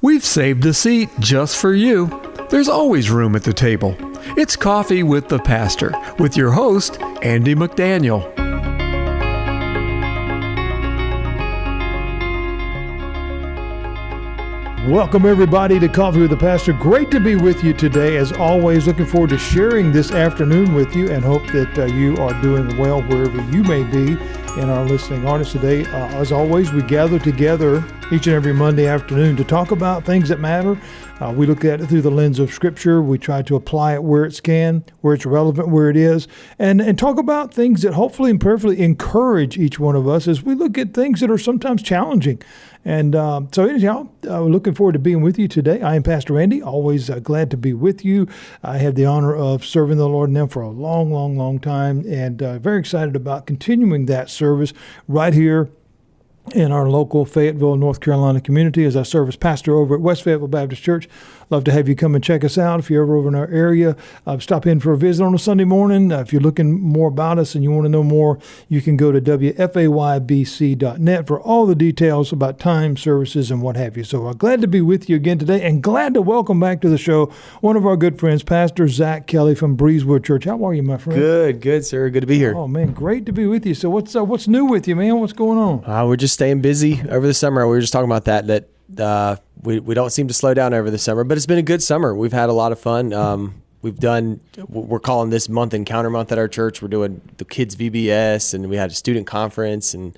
We've saved a seat just for you. There's always room at the table. It's Coffee with the Pastor with your host, Andy McDaniel. Welcome everybody to Coffee with the Pastor. Great to be with you today. As always, looking forward to sharing this afternoon with you and hope that you are doing well wherever you may be in our listening audience today. As always, we gather together each and every Monday afternoon to talk about things that matter. We look at it through the lens of Scripture. We try to apply it where it's where it's relevant, where it is, and talk about things that hopefully and prayerfully encourage each one of us as we look at things that are sometimes challenging. And so anyhow, we're looking forward to being with you today. I am Pastor Andy, always glad to be with you. I have the honor of serving the Lord now for a long time, and very excited about continuing that service right here in our local Fayetteville, North Carolina community as I serve as pastor over at West Fayetteville Baptist Church. Love to have you come and check us out. If you're ever over in our area, stop in for a visit on a Sunday morning. If you're looking more about us and you want to know more, you can go to WFAYBC.net for all the details about time, services, and what have you. So glad to be with you again today and glad to welcome back to the show one of our good friends, Pastor Zack Kelley from Breezewood Church. How are you, my friend? Good, sir. Good to be here. Oh, man, great to be with you. So what's new with you, man? What's going on? We're just staying busy over the summer. We were just talking about that we don't seem to slow down over the summer, but it's been a good summer. We've had a lot of fun. We're calling this month Encounter Month at our church. We're doing the kids VBS, and we had a student conference, and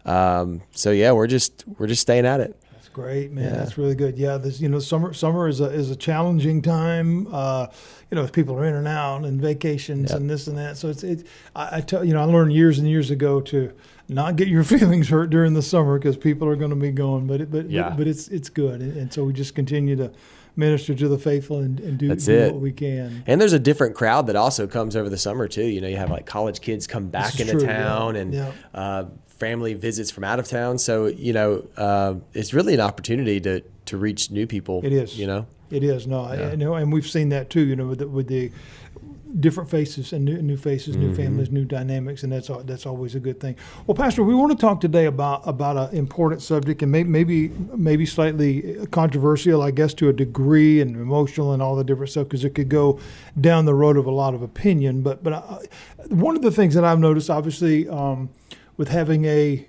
so yeah, we're just staying at it. That's great, man. Yeah. That's really good. Yeah, this summer is a challenging time. As people are in and out and vacations and this and that. So I learned years and years ago to not get your feelings hurt during the summer because people are going to be gone. But it's good, and so we just continue to minister to the faithful and do what we can. And there's a different crowd that also comes over the summer too. You have like college kids come back into town and family visits from out of town. So it's really an opportunity to reach new people. It is. It is. No, yeah. I know, and we've seen that too. With the different faces and new faces, new families, new dynamics, and that's always a good thing. Well, Pastor, we want to talk today about an important subject, and maybe slightly controversial, I guess, to a degree, and emotional, and all the different stuff, because it could go down the road of a lot of opinion. But one of the things that I've noticed, obviously, with having a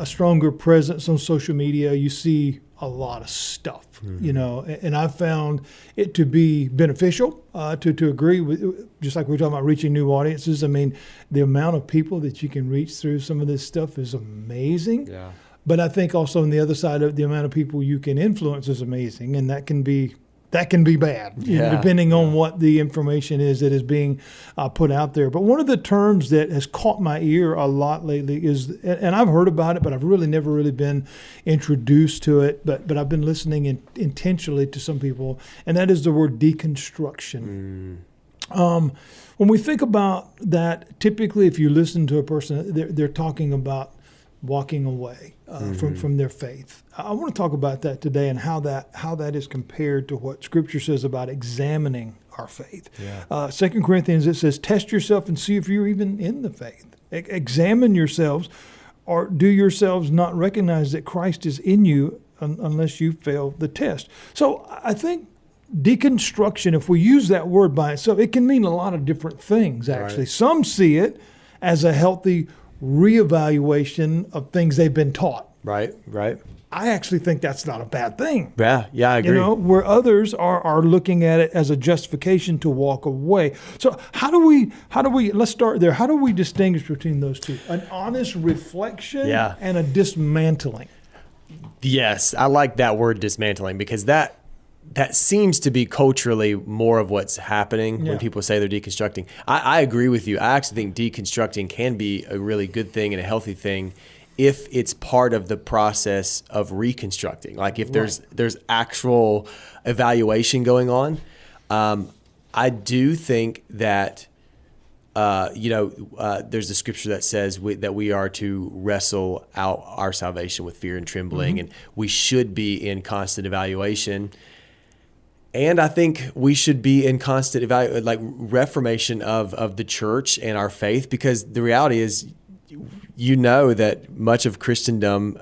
stronger presence on social media, you see a lot of stuff, and I've found it to be beneficial to agree with, just like we're talking about reaching new audiences. I mean, the amount of people that you can reach through some of this stuff is amazing. Yeah. But I think also on the other side of the amount of people you can influence is amazing, and that can be bad, depending on what the information is that is being put out there. But one of the terms that has caught my ear a lot lately is, and I've heard about it, but I've really never really been introduced to it, but I've been listening intentionally to some people, and that is the word deconstruction. When we think about that, typically if you listen to a person, they're talking about walking away from their faith. I want to talk about that today and how that is compared to what Scripture says about examining our faith. 2 Corinthians, it says, test yourself and see if you're even in the faith. Examine yourselves, or do yourselves not recognize that Christ is in you unless you fail the test. So I think deconstruction, if we use that word by itself, it can mean a lot of different things, actually. Right. Some see it as a healthy reevaluation of things they've been taught. Right. I actually think that's not a bad thing. Yeah, I agree. Where others are looking at it as a justification to walk away. So how do we, let's start there. How do we distinguish between those two? An honest reflection and a dismantling. Yes, I like that word dismantling, because that seems to be culturally more of what's happening when people say they're deconstructing. I agree with you. I actually think deconstructing can be a really good thing and a healthy thing if it's part of the process of reconstructing. Like if there's actual evaluation going on. I do think that there's a scripture that says that we are to wrestle out our salvation with fear and trembling, and we should be in constant evaluation. And I think we should be in constant reformation of the church and our faith, because the reality is you know that much of Christendom,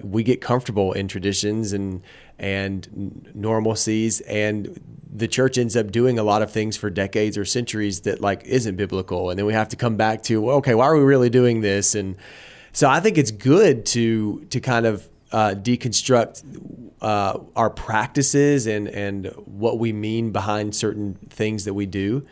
we get comfortable in traditions and normalcies, and the church ends up doing a lot of things for decades or centuries that like isn't biblical, and then we have to come back to, well, okay, why are we really doing this? And so I think it's good to kind of deconstruct our practices and what we mean behind certain things that we do.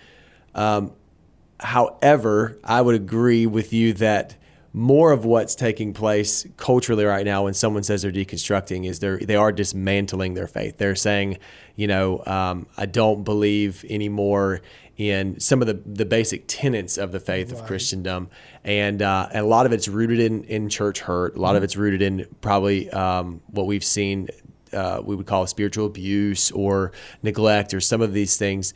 However, I would agree with you that more of what's taking place culturally right now when someone says they're deconstructing is they are dismantling their faith. They're saying, I don't believe anymore in some of the basic tenets of the faith of Christendom. And a lot of it's rooted in church hurt. A lot of it's rooted in probably what we've seen we would call spiritual abuse or neglect or some of these things.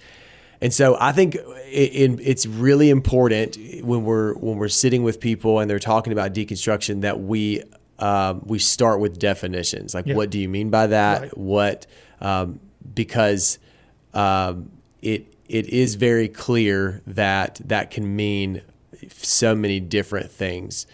And so I think it's really important when we're sitting with people and they're talking about deconstruction that we start with definitions. Like, what do you mean by that? Right. What because it is very clear that can mean so many different things.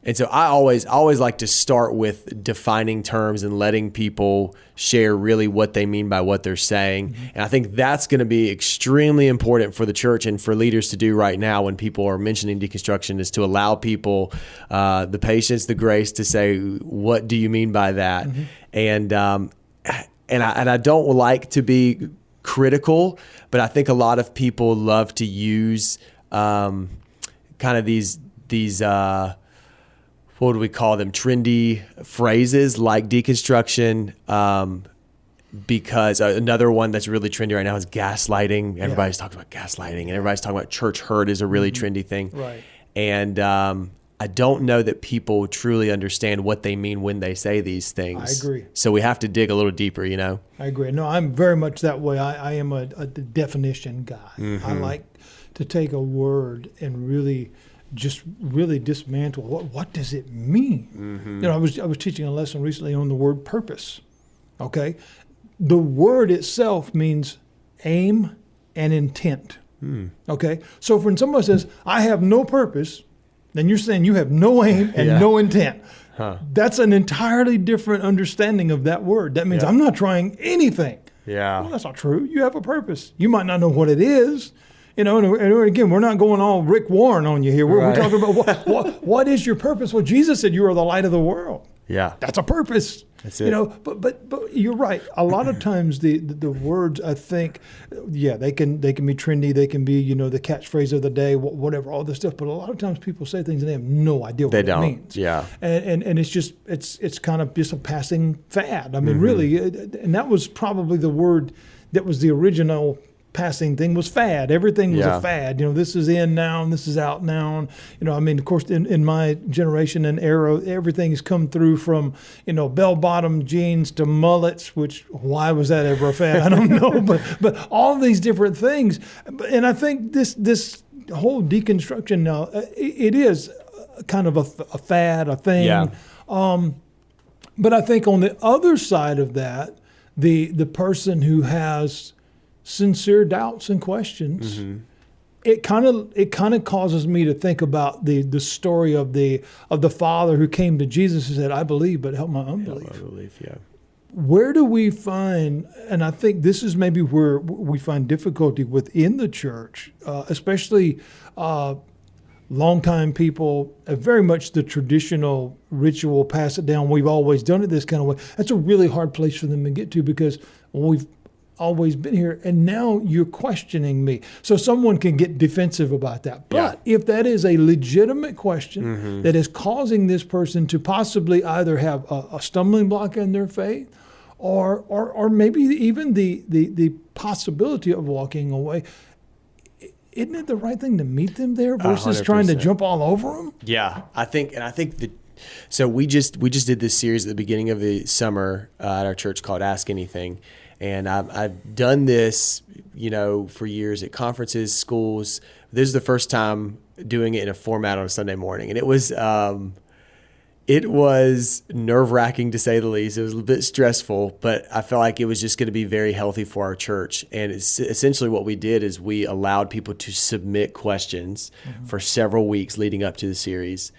And so I always like to start with defining terms and letting people share really what they mean by what they're saying. Mm-hmm. And I think that's going to be extremely important for the church and for leaders to do right now when people are mentioning deconstruction, is to allow people the patience, the grace to say, what do you mean by that? Mm-hmm. And I don't like to be critical, but I think a lot of people love to use kind of these what do we call them? Trendy phrases like deconstruction, because another one that's really trendy right now is gaslighting. Everybody's talking about gaslighting, and everybody's talking about church hurt is a really trendy thing. Right. And I don't know that people truly understand what they mean when they say these things. I agree. So we have to dig a little deeper, I agree. No, I'm very much that way. I am a definition guy. Mm-hmm. I like to take a word and really dismantle what does it mean. Mm-hmm. I was teaching a lesson recently on the word purpose. Okay, the word itself means aim and intent. Okay, so when somebody says I have no purpose, then you're saying you have no aim and no intent. That's an entirely different understanding of that word. That means I'm not trying anything. Well, that's not true. You have a purpose. You might not know what it is. And again, we're not going all Rick Warren on you here. We're talking about what is your purpose? Well, Jesus said you are the light of the world. Yeah, that's a purpose. That's it. But you're right. A lot of times the words, I think, they can be trendy. They can be the catchphrase of the day, whatever, all this stuff. But a lot of times people say things and they have no idea what it means. Yeah, and it's just it's kind of just a passing fad. I mean, really, and that was probably the word that was the original passing thing was fad. Everything was a fad. This is in now and this is out now. And, of course, in my generation and era, everything has come through from, bell-bottom jeans to mullets, which why was that ever a fad? I don't know. But all these different things. And I think this whole deconstruction now, it is kind of a fad, a thing. Yeah. But I think on the other side of that, the person who has sincere doubts and questions, it kind of causes me to think about the story of the father who came to Jesus and said, "I believe, but help my unbelief." Help my unbelief, yeah. Where do we find, and I think this is maybe where we find difficulty within the church, especially longtime people, very much the traditional ritual, pass it down. We've always done it this kind of way. That's a really hard place for them to get to because we've always been here, and now you're questioning me. So someone can get defensive about that. But if that is a legitimate question that is causing this person to possibly either have a stumbling block in their faith or maybe even the possibility of walking away, isn't it the right thing to meet them there versus 100%. Trying to jump all over them? Yeah, I think that. So we just did this series at the beginning of the summer at our church called Ask Anything. And I've done this, for years at conferences, schools. This is the first time doing it in a format on a Sunday morning. And it was It was nerve-wracking, to say the least. It was a bit stressful, but I felt like it was just going to be very healthy for our church. And it's essentially what we did is we allowed people to submit questions for several weeks leading up to the series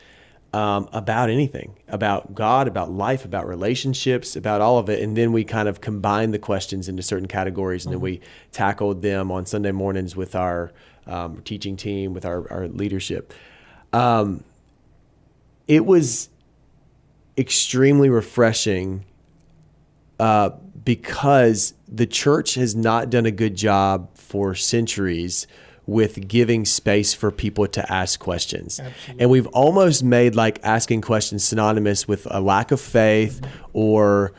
about anything, about God, about life, about relationships, about all of it. And then we kind of combined the questions into certain categories, and then we tackled them on Sunday mornings with our teaching team, with our leadership. It was extremely refreshing because the church has not done a good job for centuries with giving space for people to ask questions. Absolutely. And we've almost made like asking questions synonymous with a lack of faith or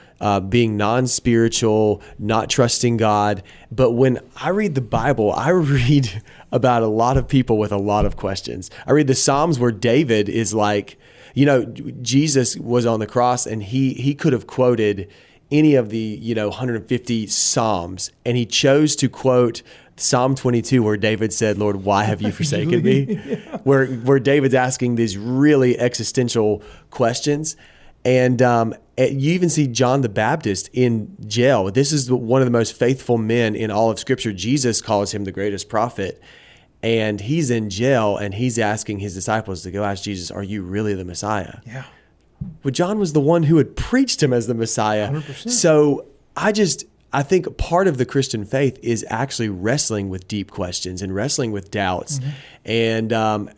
being non-spiritual, not trusting God. But when I read the Bible, I read about a lot of people with a lot of questions. I read the Psalms where David is like, Jesus was on the cross and he could have quoted any of the 150 Psalms, and he chose to quote Psalm 22, where David said, "Lord, why have you forsaken me?" Where David's asking these really existential questions. And you even see John the Baptist in jail. This is one of the most faithful men in all of Scripture. Jesus calls him the greatest prophet. And he's in jail, and he's asking his disciples to go ask Jesus, "Are you really the Messiah?" Yeah. Well, John was the one who had preached him as the Messiah. 100%. So I think part of the Christian faith is actually wrestling with deep questions and wrestling with doubts. And the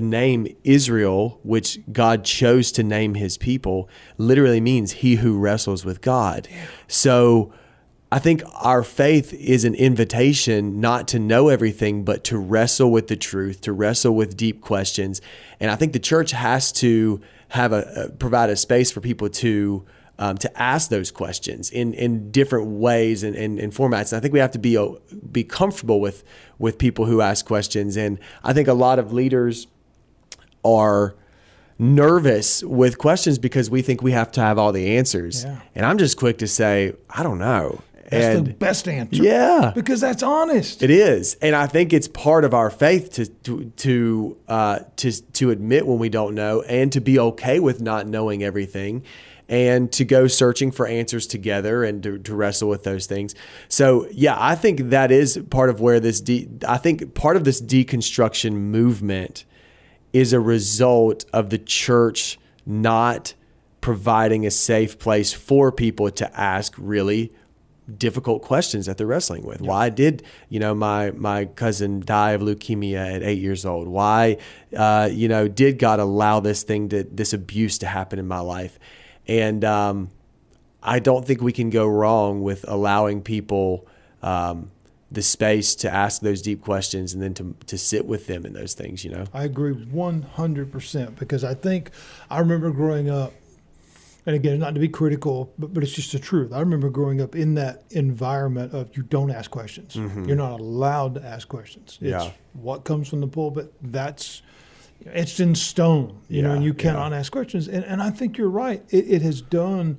name Israel, which God chose to name his people, literally means he who wrestles with God. Yeah. So I think our faith is an invitation not to know everything, but to wrestle with the truth, to wrestle with deep questions. And I think the church has to provide a space for people to ask those questions in different ways and formats. And I think we have to be comfortable with people who ask questions. And I think a lot of leaders are nervous with questions because we think we have to have all the answers. Yeah. And I'm just quick to say, I don't know. That's the best answer. Yeah, because that's honest. It is, and I think it's part of our faith to admit when we don't know, and to be okay with not knowing everything, and to go searching for answers together and to wrestle with those things. So yeah, I think that is part of where I think part of this deconstruction movement is a result of the church not providing a safe place for people to ask really difficult questions that they're wrestling with. Yeah. Why did, my cousin die of leukemia at 8 years old? Why, did God allow this abuse to happen in my life? And I don't think we can go wrong with allowing people the space to ask those deep questions and then to sit with them in those things, I agree 100% because I remember growing up, and again, not to be critical, but it's just the truth. I remember growing up in that environment of you don't ask questions. Mm-hmm. You're not allowed to ask questions. It's what comes from the pulpit, that's etched in stone, and you cannot ask questions. And I think you're right. It has done,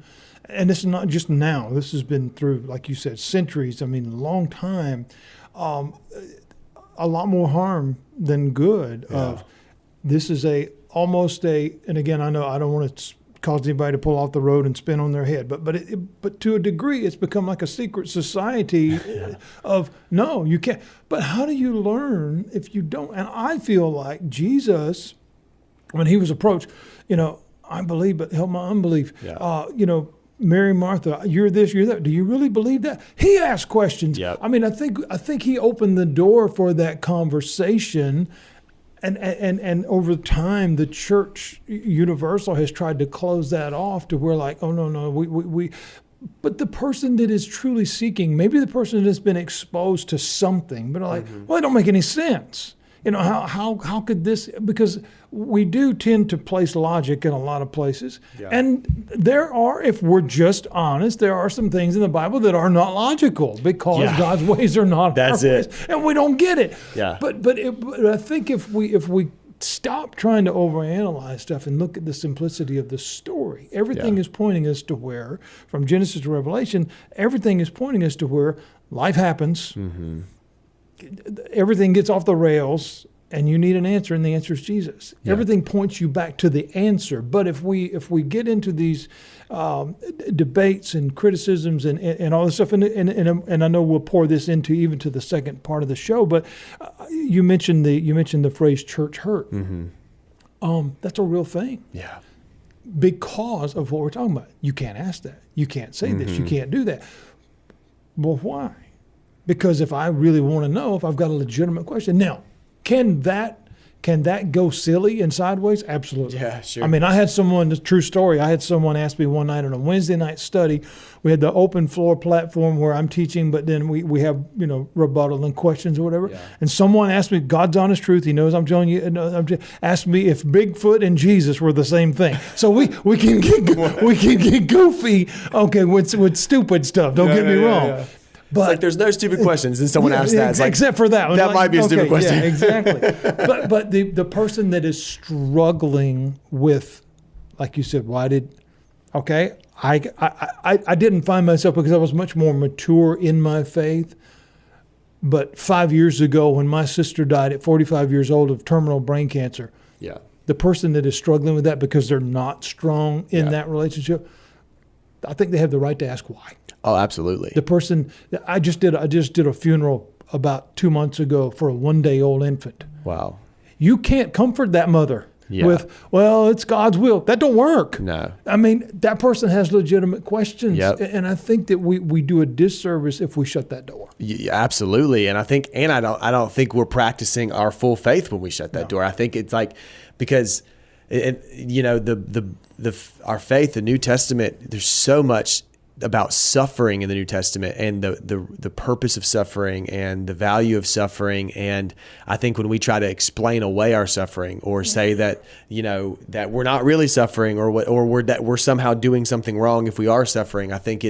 and this is not just now. This has been through, like you said, centuries. I mean, a long time, a lot more harm than good. Yeah. This is and again, I know I don't want to cause anybody to pull off the road and spin on their head. But to a degree, it's become like a secret society of, no, you can't. But how do you learn if you don't? And I feel like Jesus, when he was approached, I believe, but help my unbelief. Yeah. Mary, Martha, you're this, you're that. Do you really believe that? He asked questions. Yep. I mean, I think he opened the door for that conversation. And over time, the church universal has tried to close that off to where like, oh, no, we but the person that is truly seeking, maybe the person that's been exposed to something, but like, well, it don't make any sense. How could this, because we do tend to place logic in a lot of places. Yeah. And there are, if we're just honest, there are some things in the Bible that are not logical because God's ways are not our ways. And we don't get it. Yeah. But I think if we stop trying to overanalyze stuff and look at the simplicity of the story, everything is pointing us to where, from Genesis to Revelation, everything is pointing us to where life happens. Mm-hmm. Everything gets off the rails, and you need an answer, and the answer is Jesus. Yeah. Everything points you back to the answer. But if we get into these debates and criticisms and all this stuff, and I know we'll pour this into even to the second part of the show, but you mentioned the phrase church hurt. Mm-hmm. That's a real thing. Yeah. Because of what we're talking about. You can't ask that. You can't say this. You can't do that. Well, why? Because if I really want to know, if I've got a legitimate question. Now, can that go silly and sideways? Absolutely. Yeah, sure. I mean, I had someone, the true story, I had someone ask me one night on a Wednesday night study. We had the open floor platform where I'm teaching, but then we have, rebuttal and questions or whatever. Yeah. And someone asked me, God's honest truth, he knows I'm telling you, asked me if Bigfoot and Jesus were the same thing. So we can get goofy, okay, with stupid stuff. Don't get me wrong. Yeah. But it's like there's no stupid questions, and someone asks that. It's like, except for that one. That might be a stupid question. Yeah, exactly. but the person that is struggling with, like you said, I didn't find myself because I was much more mature in my faith. But 5 years ago, when my sister died at 45 years old of terminal brain cancer, yeah, the person that is struggling with that because they're not strong in that relationship, I think they have the right to ask why. Oh, absolutely. The person I just did a funeral about 2 months ago for a 1-day-old infant. Wow. You can't comfort that mother with, well, it's God's will. That don't work. No. I mean, that person has legitimate questions. Yep. And I think that we do a disservice if we shut that door. Yeah, absolutely. And I don't think we're practicing our full faith when we shut that door. I think it's like, because our faith, the New Testament, there's so much about suffering in the New Testament and the purpose of suffering and the value of suffering. And I think when we try to explain away our suffering or say that, that we're not really suffering or that we're somehow doing something wrong if we are suffering, I think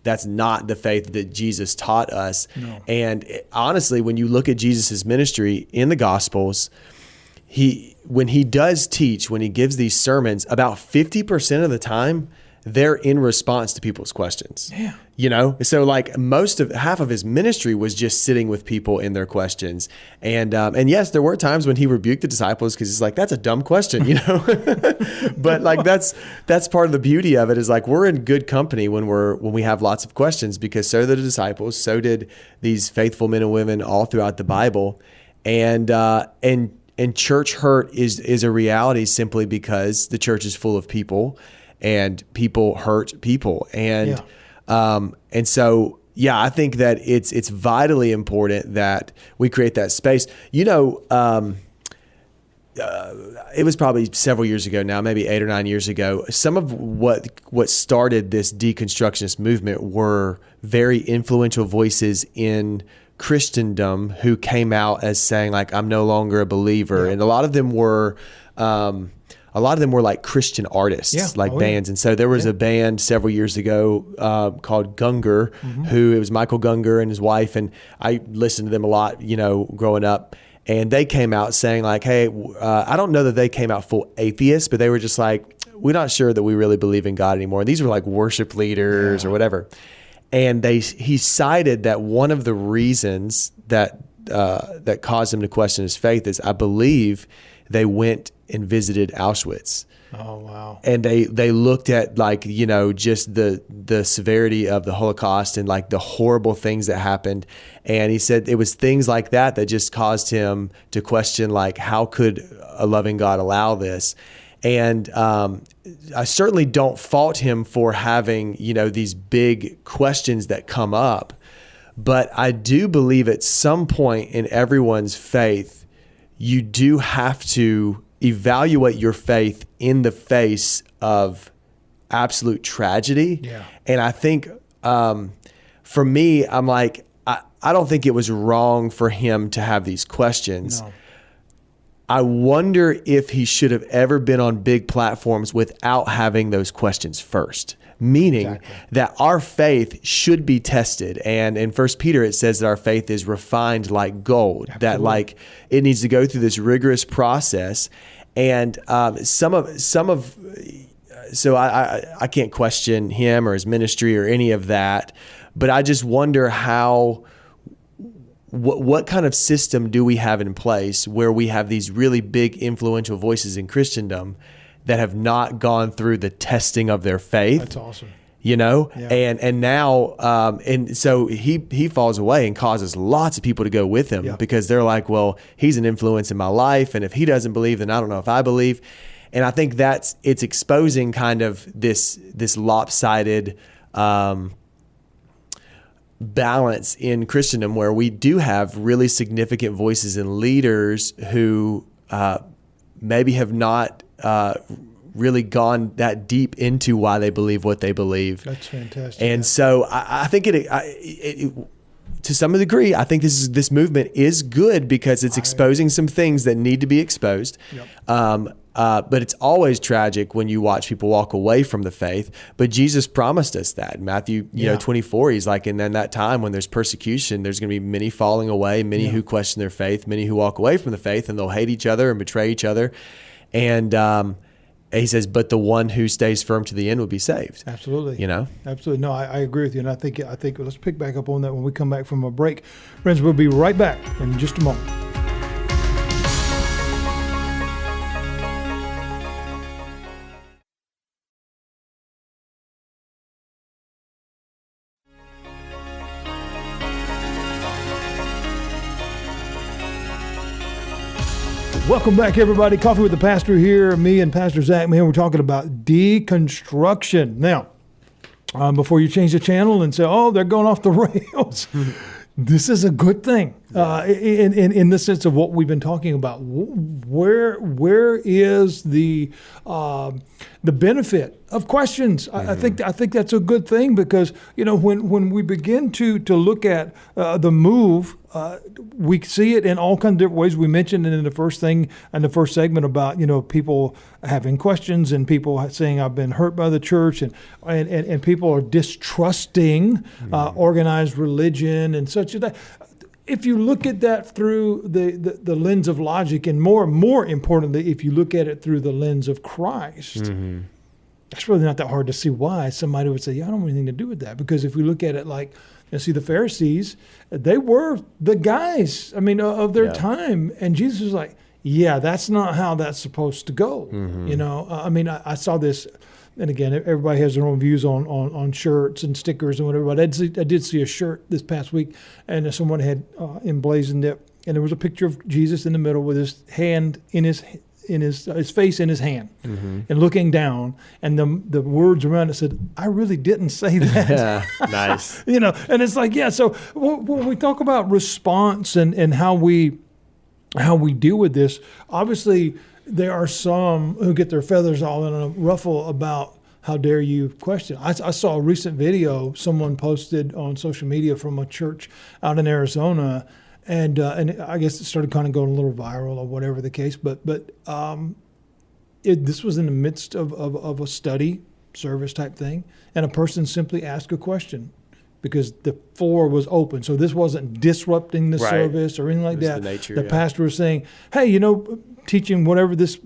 that's not the faith that Jesus taught us. No. And honestly, when you look at Jesus's ministry in the Gospels, when he does teach, when he gives these sermons, about 50% of the time, they're in response to people's questions. Yeah. So like half of his ministry was just sitting with people in their questions. And yes, there were times when he rebuked the disciples because he's like, that's a dumb question, But like that's part of the beauty of it is like we're in good company when we have lots of questions, because so did the disciples, so did these faithful men and women all throughout the Bible. And church hurt is a reality simply because the church is full of people. And people hurt people. And so, I think that it's vitally important that we create that space. It was probably several years ago now, maybe 8 or 9 years ago, some of what started this deconstructionist movement were very influential voices in Christendom who came out as saying like, I'm no longer a believer. Yeah. And a lot of them were like Christian artists, bands. And so there was a band several years ago called Gungor, who it was Michael Gungor and his wife. And I listened to them a lot, growing up. And they came out saying like, hey, I don't know that they came out full atheists, but they were just like, we're not sure that we really believe in God anymore. And these were like worship leaders or whatever. And he cited that one of the reasons that caused him to question his faith is, I believe, they went and visited Auschwitz. Oh, wow. And they looked at like, just the severity of the Holocaust and like the horrible things that happened. And he said it was things like that just caused him to question, like, how could a loving God allow this? And I certainly don't fault him for having, these big questions that come up. But I do believe at some point in everyone's faith, you do have to evaluate your faith in the face of absolute tragedy. Yeah. And I think for me, I'm like, I don't think it was wrong for him to have these questions. No. I wonder if he should have ever been on big platforms without having those questions first. Meaning that our faith should be tested. And in 1 Peter, it says that our faith is refined like gold. Absolutely. That like it needs to go through this rigorous process. And so I can't question him or his ministry or any of that. But I just wonder how what kind of system do we have in place where we have these really big influential voices in Christendom that have not gone through the testing of their faith? That's awesome. You know, Yeah. and now, and so he falls away and causes lots of people to go with him because they're like, well, he's an influence in my life. And if he doesn't believe, then I don't know if I believe. And I think it's exposing kind of this lopsided, balance in Christendom where we do have really significant voices and leaders who maybe have not really gone that deep into why they believe what they believe. That's fantastic. And so I think it to some degree, I think this movement is good because it's exposing some things that need to be exposed. Yep. But it's always tragic when you watch people walk away from the faith. But Jesus promised us that in Matthew, 24, he's like, and then that time when there's persecution, there's going to be many falling away, many who question their faith, many who walk away from the faith, and they'll hate each other and betray each other. And he says, but the one who stays firm to the end will be saved. Absolutely. Absolutely. No, I agree with you. And I think let's pick back up on that when we come back from a break. Friends, we'll be right back in just a moment. Welcome back, everybody. Coffee with the Pastor here. Me and Pastor Zack, man, we're talking about deconstruction. Now, before you change the channel and say, oh, they're going off the rails, this is a good thing in the sense of what we've been talking about. Where is the benefit of questions? I think that's a good thing because when we begin to look at the move, we see it in all kinds of different ways. We mentioned it in the first segment about people having questions and people saying I've been hurt by the church and people are distrusting organized religion and such as that. If you look at that through the lens of logic, and more importantly, if you look at it through the lens of Christ, it's really not that hard to see why somebody would say, yeah, I don't want anything to do with that. Because if we look at it like, see, the Pharisees, they were the guys, of their time. And Jesus was like, yeah, that's not how that's supposed to go. I saw this, and again, everybody has their own views on shirts and stickers and whatever, but I did see a shirt this past week, and someone had emblazoned it, and there was a picture of Jesus in the middle with his hand in his face in his hand and looking down, and the words around it said, I really didn't say that. Yeah, nice. And it's like, so when we talk about response and how we deal with this, obviously there are some who get their feathers all in a ruffle about how dare you question. I saw a recent video someone posted on social media from a church out in Arizona. And I guess it started kind of going a little viral or whatever the case. But this was in the midst of a study service type thing. And a person simply asked a question because the floor was open. So this wasn't disrupting the service or anything like that. The pastor was saying, hey, teaching whatever this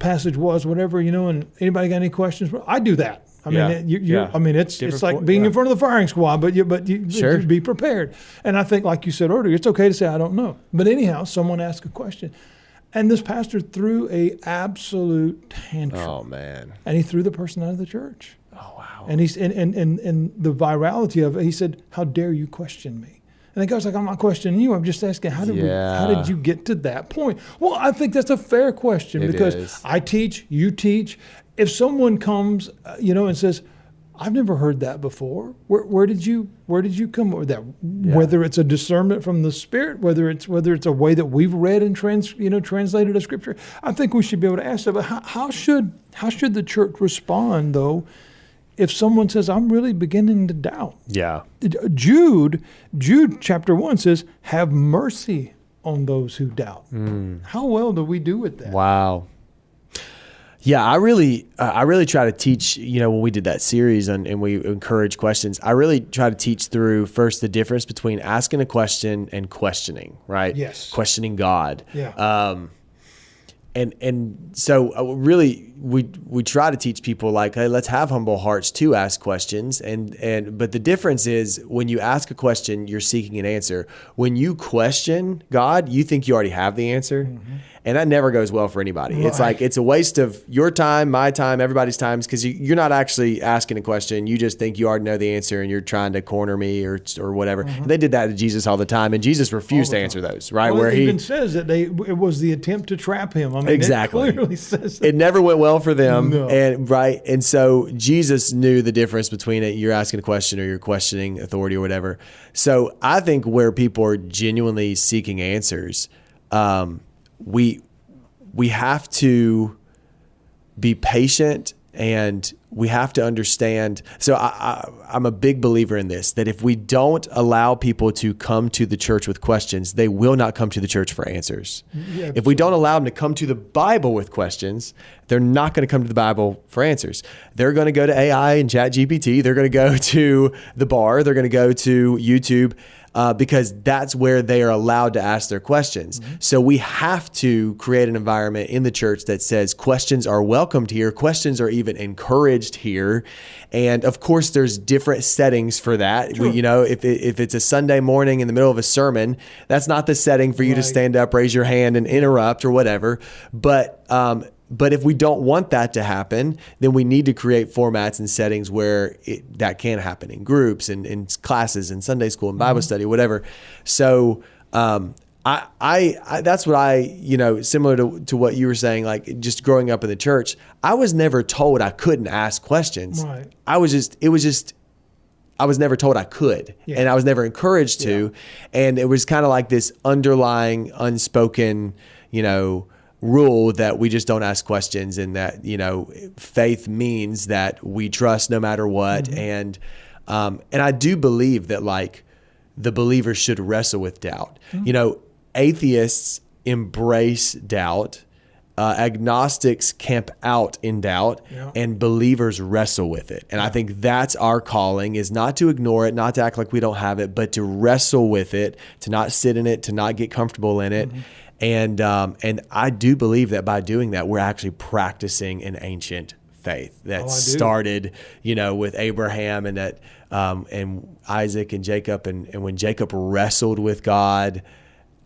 passage was, whatever, and anybody got any questions? I do that. It's like being in front of the firing squad, but you be prepared. And I think, like you said earlier, it's okay to say I don't know. But anyhow, someone asked a question, and this pastor threw a absolute tantrum. Oh man! And he threw the person out of the church. Oh wow! And he's and the virality of it, he said, "How dare you question me?" And the guy's like, I'm not questioning you. I'm just asking, how did you get to that point? Well, I think that's a fair question because I teach, you teach. If someone comes, and says, I've never heard that before. Where did you come up with that? Yeah. Whether it's a discernment from the Spirit, whether it's a way that we've read and translated a scripture, I think we should be able to ask that. But how should the church respond though? If someone says, I'm really beginning to doubt. Yeah. Jude chapter 1 says, have mercy on those who doubt. How well do we do with that? Wow. Yeah, I really try to teach, when we did that series and we encourage questions, I really try to teach through first the difference between asking a question and questioning, right? Yes. Questioning God. Yeah. And so really we try to teach people like, hey, let's have humble hearts to ask questions. But the difference is when you ask a question, you're seeking an answer. When you question God, you think you already have the answer. Mm-hmm. And that never goes well for anybody. Right. It's like, it's a waste of your time, my time, everybody's time, because you're not actually asking a question. You just think you already know the answer and you're trying to corner me or whatever. Mm-hmm. They did that to Jesus all the time, and Jesus refused to answer those, right? Well, it even says that it was the attempt to trap him. I mean, exactly. It clearly says that. It never went well for them. No. And so Jesus knew the difference between it. You're asking a question or you're questioning authority or whatever. So I think where people are genuinely seeking answers, we have to be patient, and we have to understand. So I'm a big believer in this, that if we don't allow people to come to the church with questions, they will not come to the church for answers. Yeah, if we don't allow them to come to the Bible with questions, they're not going to come to the Bible for answers. They're going to go to AI and ChatGPT. They're going to go to the bar. They're going to go to YouTube. Because that's where they are allowed to ask their questions. Mm-hmm. So we have to create an environment in the church that says questions are welcomed here. Questions are even encouraged here. And of course, there's different settings for that. Sure. If it's a Sunday morning in the middle of a sermon, that's not the setting for you to stand up, raise your hand, and interrupt or whatever. But if we don't want that to happen, then we need to create formats and settings where that can happen in groups and in classes and Sunday school and Bible study, whatever. So I that's what similar to what you were saying, like just growing up in the church, I was never told I couldn't ask questions. Right. I was never told I could, and I was never encouraged to. And it was kind of like this underlying, unspoken, rule that we just don't ask questions, and that, faith means that we trust no matter what. Mm-hmm. And I do believe that like the believer should wrestle with doubt. Mm-hmm. Atheists embrace doubt. Agnostics camp out in doubt, and believers wrestle with it. And I think that's our calling, is not to ignore it, not to act like we don't have it, but to wrestle with it, to not sit in it, to not get comfortable in it. Mm-hmm. And I do believe that by doing that, we're actually practicing an ancient faith that started, with Abraham and that and Isaac and Jacob. And when Jacob wrestled with God,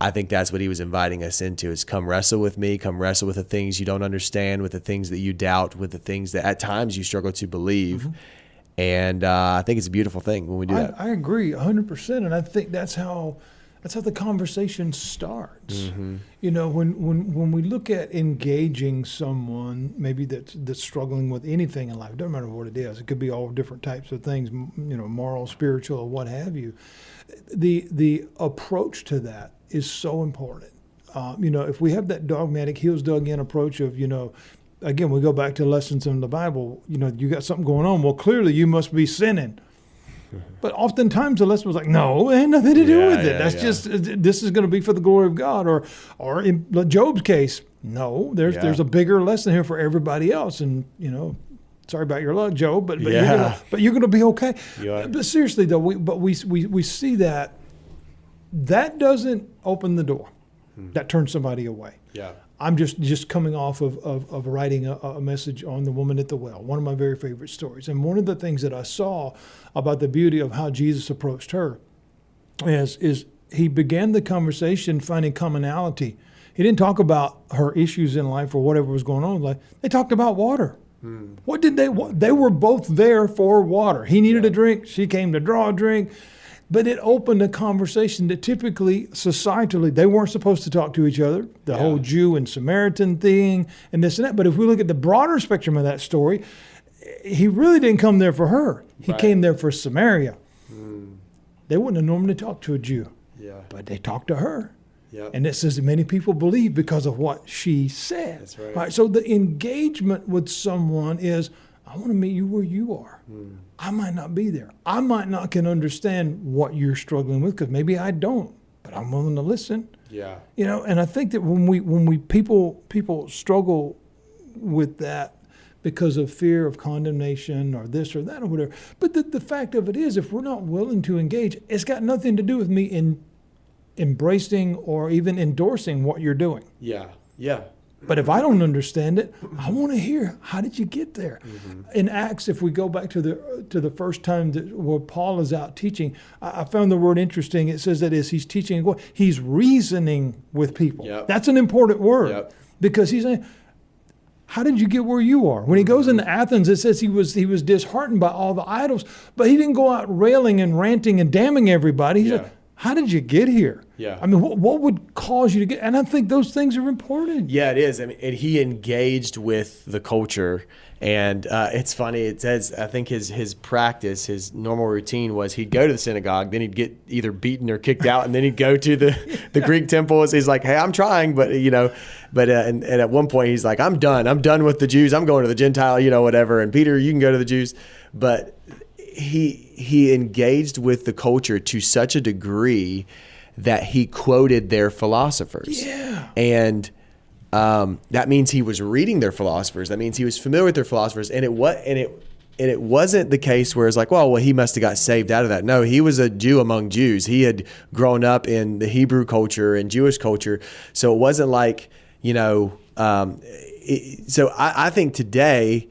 I think that's what he was inviting us into, is come wrestle with me, come wrestle with the things you don't understand, with the things that you doubt, with the things that at times you struggle to believe. Mm-hmm. And I think it's a beautiful thing when we do that. I agree 100%. And I think that's how the conversation starts. Mm-hmm. When we look at engaging someone, maybe that's struggling with anything in life, it doesn't matter what it is. It could be all different types of things, moral, spiritual, or what have you. The approach to that is so important. If we have that dogmatic, heels dug in approach of, again, we go back to lessons in the Bible, you got something going on. Well, clearly you must be sinning. But oftentimes the lesson was like, no, it had nothing to do with it. That's just, this is going to be for the glory of God. Or in Job's case, no, there's a bigger lesson here for everybody else. And, sorry about your luck, Job, but you're going to be okay. But seriously though, we see that doesn't open the door. That turns somebody away. Yeah. I'm just coming off of writing a message on the woman at the well, one of my very favorite stories. And one of the things that I saw about the beauty of how Jesus approached her is he began the conversation finding commonality. He didn't talk about her issues in life or whatever was going on in life. They talked about water. What did they were both there for water. He needed a drink. She came to draw a drink. But it opened a conversation that typically, societally, they weren't supposed to talk to each other. The whole Jew and Samaritan thing and this and that. But if we look at the broader spectrum of that story, he really didn't come there for her. He came there for Samaria. They wouldn't have normally talked to a Jew. Yeah. But they talked to her. Yep. And it says that many people believe because of what she said. That's right. Right. So the engagement with someone is, I want to meet you where you are. I might not be there. I might not can understand what you're struggling with, because maybe I don't, but I'm willing to listen. Yeah. And I think that when people struggle with that because of fear of condemnation or this or that or whatever. But the fact of it is, if we're not willing to engage, it's got nothing to do with me in embracing or even endorsing what you're doing. Yeah. Yeah. But if I don't understand it, I want to hear, how did you get there? In Acts, if we go back to the first time where Paul is out teaching, I found the word interesting. It says that as he's teaching, he's reasoning with people. Yep. That's an important word. Yep. Because he's saying, how did you get where you are? When he goes into Athens, it says he was disheartened by all the idols, but he didn't go out railing and ranting and damning everybody. He said, how did you get here? Yeah. I mean, what would cause you to get? And I think those things are important. Yeah, it is. I mean, and he engaged with the culture. And it's funny. It says, I think his practice, his normal routine was he'd go to the synagogue, then he'd get either beaten or kicked out, and then he'd go to the Greek temples. He's like, hey, I'm trying, but and at one point he's like, I'm done. I'm done with the Jews. I'm going to the Gentile, whatever. And Peter, you can go to the Jews. But he engaged with the culture to such a degree that he quoted their philosophers. Yeah. And that means he was reading their philosophers. That means he was familiar with their philosophers. And it wasn't the case where it's like, well, he must have got saved out of that. No, he was a Jew among Jews. He had grown up in the Hebrew culture and Jewish culture. So it wasn't like, so I think today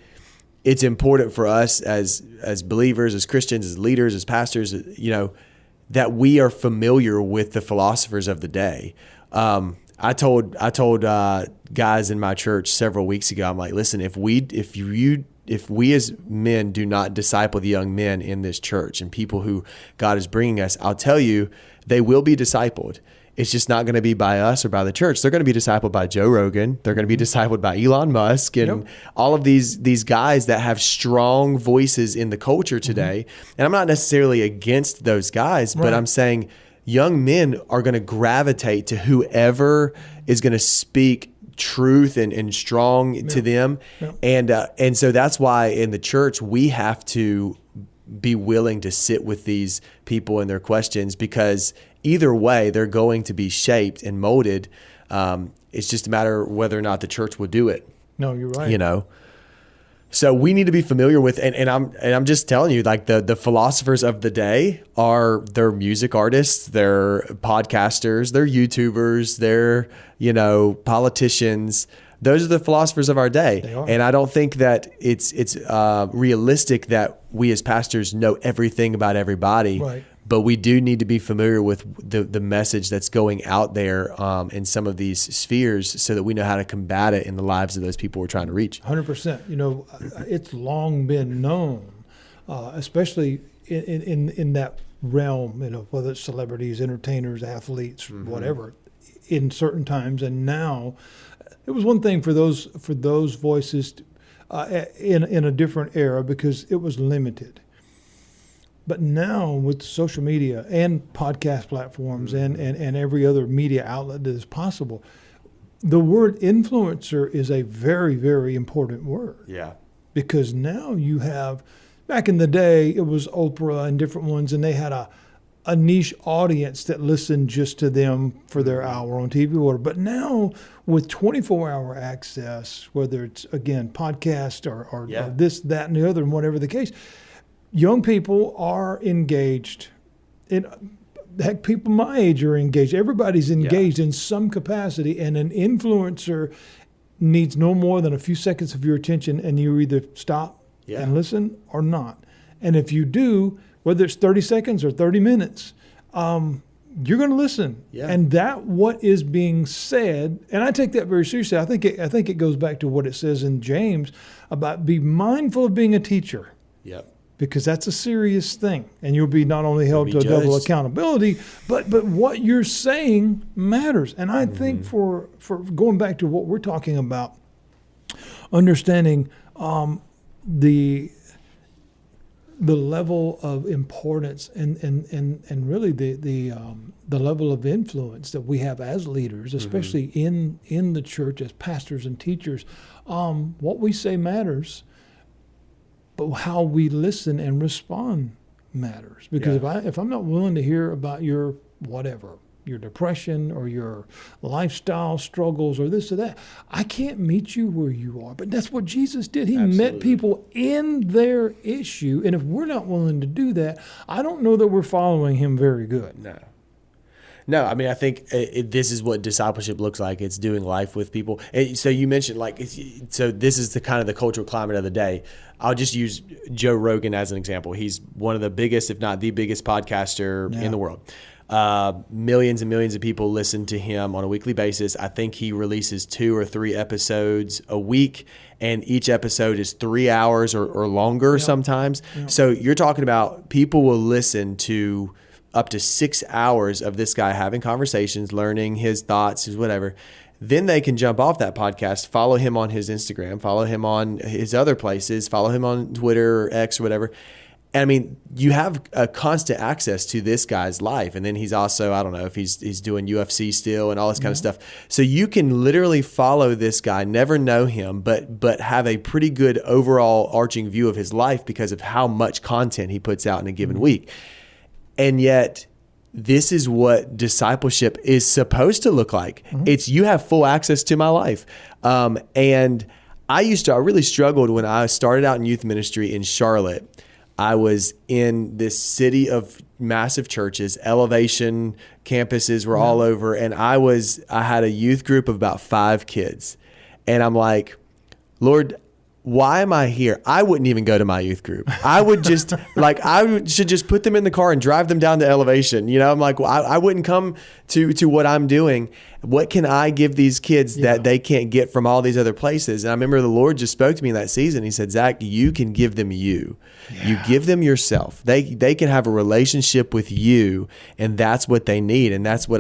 it's important for us as believers, as Christians, as leaders, as pastors, that we are familiar with the philosophers of the day. I told guys in my church several weeks ago, I'm like, listen, if we as men do not disciple the young men in this church and people who God is bringing us, I'll tell you, they will be discipled. It's just not going to be by us or by the church. They're going to be discipled by Joe Rogan. They're going to be discipled by Elon Musk and all of these guys that have strong voices in the culture today. And I'm not necessarily against those guys, but I'm saying young men are going to gravitate to whoever is going to speak truth and strong to them. And so that's why in the church, we have to be willing to sit with these people and their questions, because either way, they're going to be shaped and molded. It's just a matter of whether or not the church will do it. No, you're right. So we need to be familiar with, and I'm just telling you, like the philosophers of the day they're music artists, they're podcasters, they're YouTubers, they're politicians. Those are the philosophers of our day. They are. And I don't think that it's realistic that we as pastors know everything about everybody. Right. But we do need to be familiar with the message that's going out there in some of these spheres, so that we know how to combat it in the lives of those people we're trying to reach. 100%. It's long been known, especially in that realm, whether it's celebrities, entertainers, athletes, whatever, in certain times. And now, it was one thing for those voices in a different era, because it was limited. But now with social media and podcast platforms and every other media outlet that is possible, the word influencer is a very, very important word. Yeah. Because now you have, back in the day, it was Oprah and different ones, and they had a niche audience that listened just to them for their hour on TV or whatever. But now with 24-hour access, whether it's, again, podcast or this, that, and the other, and whatever the case, young people are engaged. Heck, people my age are engaged. Everybody's engaged in some capacity, and an influencer needs no more than a few seconds of your attention, and you either stop and listen or not. And if you do, whether it's 30 seconds or 30 minutes, you're going to listen. Yeah. And that what is being said, and I take that very seriously. I think it goes back to what it says in James about be mindful of being a teacher. Yep. Because that's a serious thing, and you'll be not only held to a double accountability, but what you're saying matters. And I think for going back to what we're talking about, understanding the level of importance and really the level of influence that we have as leaders, especially in the church as pastors and teachers, what we say matters. But how we listen and respond matters. Because if I'm not willing to hear about your whatever, your depression or your lifestyle struggles or this or that, I can't meet you where you are. But that's what Jesus did. He met people in their issue. And if we're not willing to do that, I don't know that we're following him very good. No, I mean, I think this is what discipleship looks like. It's doing life with people. So you mentioned so this is the kind of the cultural climate of the day. I'll just use Joe Rogan as an example. He's one of the biggest, if not the biggest podcaster in the world. Millions and millions of people listen to him on a weekly basis. I think he releases 2 or 3 episodes a week, and each episode is 3 hours or longer sometimes. So you're talking about people will listen to up to 6 hours of this guy having conversations, learning his thoughts, his whatever. Then they can jump off that podcast, follow him on his Instagram, follow him on his other places, follow him on Twitter or X or whatever. And I mean, you have a constant access to this guy's life. And then he's also, I don't know if he's doing UFC still and all this kind of stuff. So you can literally follow this guy, never know him, but have a pretty good overall arching view of his life because of how much content he puts out in a given week. And yet, this is what discipleship is supposed to look like. It's you have full access to my life. And I really struggled when I started out in youth ministry in Charlotte. I was in this city of massive churches, elevation campuses were all over. And I had a youth group of about 5 kids. And I'm like, Lord, why am I here? I wouldn't even go to my youth group. I would just should just put them in the car and drive them down to elevation. You know, I'm like, well, I wouldn't come to what I'm doing. What can I give these kids that they can't get from all these other places? And I remember the Lord just spoke to me in that season. He said, Zach, you can give them you. Yeah. You give them yourself. They can have a relationship with you, and that's what they need. And that's what